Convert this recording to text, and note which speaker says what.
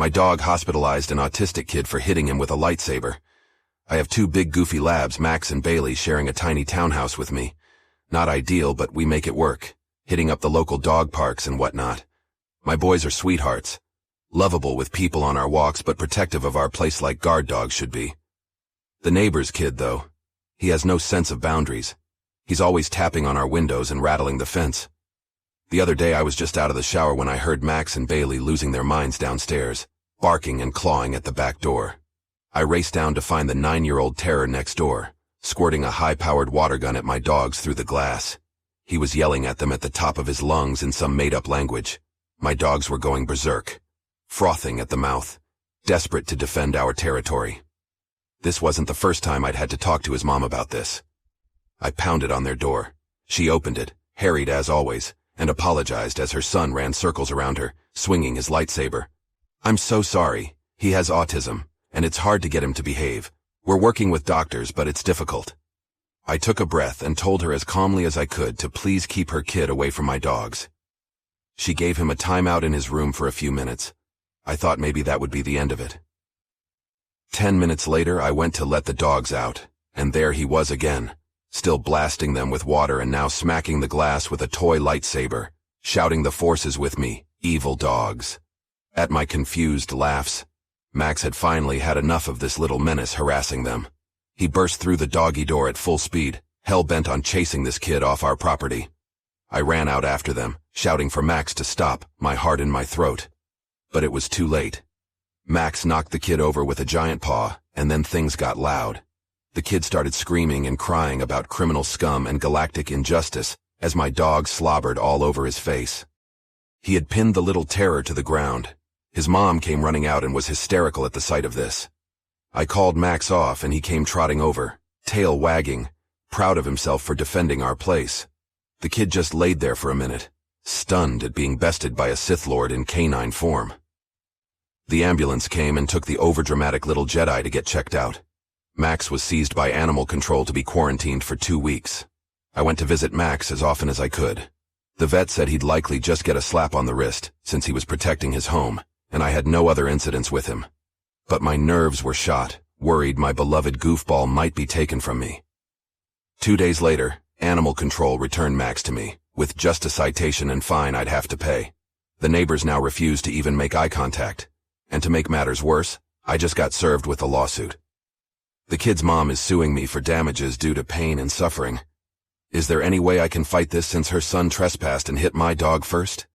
Speaker 1: My dog hospitalized an autistic kid for hitting him with a lightsaber. I have two big goofy labs, Max and Bailey, sharing a tiny townhouse with me. Not ideal, but we make it work, hitting up the local dog parks and whatnot. My boys are sweethearts, lovable with people on our walks, but protective of our place like guard dogs should be. The neighbor's kid, though, he has no sense of boundaries. He's always tapping on our windows and rattling the fence. The other day I was just out of the shower when I heard Max and Bailey losing their minds downstairs, barking and clawing at the back door. I raced down to find the 9-year-old terror next door, squirting a high-powered water gun at my dogs through the glass. He was yelling at them at the top of his lungs in some made-up language. My dogs were going berserk, frothing at the mouth, desperate to defend our territory. This wasn't the first time I'd had to talk to his mom about this. I pounded on their door. She opened it, harried as always, and apologized as her son ran circles around her, swinging his lightsaber. "I'm so sorry. He has autism, and it's hard to get him to behave. We're working with doctors, but it's difficult." I took a breath and told her as calmly as I could to please keep her kid away from my dogs. She gave him a timeout in his room for a few minutes. I thought maybe that would be the end of it. 10 minutes later, I went to let the dogs out, and there he was again, still blasting them with water and now smacking the glass with a toy lightsaber, shouting the forces with me, "Evil dogs." At my confused laughs, Max had finally had enough of this little menace harassing them. He burst through the doggy door at full speed, hell-bent on chasing this kid off our property. I ran out after them, shouting for Max to stop, my heart in my throat. But it was too late. Max knocked the kid over with a giant paw, and then things got loud. The kid started screaming and crying about criminal scum and galactic injustice as my dog slobbered all over his face. He had pinned the little terror to the ground. His mom came running out and was hysterical at the sight of this. I called Max off and he came trotting over, tail wagging, proud of himself for defending our place. The kid just laid there for a minute, stunned at being bested by a Sith Lord in canine form. The ambulance came and took the overdramatic little Jedi to get checked out. Max was seized by animal control to be quarantined for 2 weeks. I went to visit Max as often as I could. The vet said he'd likely just get a slap on the wrist, since he was protecting his home, and I had no other incidents with him. But my nerves were shot, worried my beloved goofball might be taken from me. 2 days later, animal control returned Max to me, with just a citation and fine I'd have to pay. The neighbors now refused to even make eye contact. And to make matters worse, I just got served with a lawsuit. The kid's mom is suing me for damages due to pain and suffering. Is there any way I can fight this since her son trespassed and hit my dog first?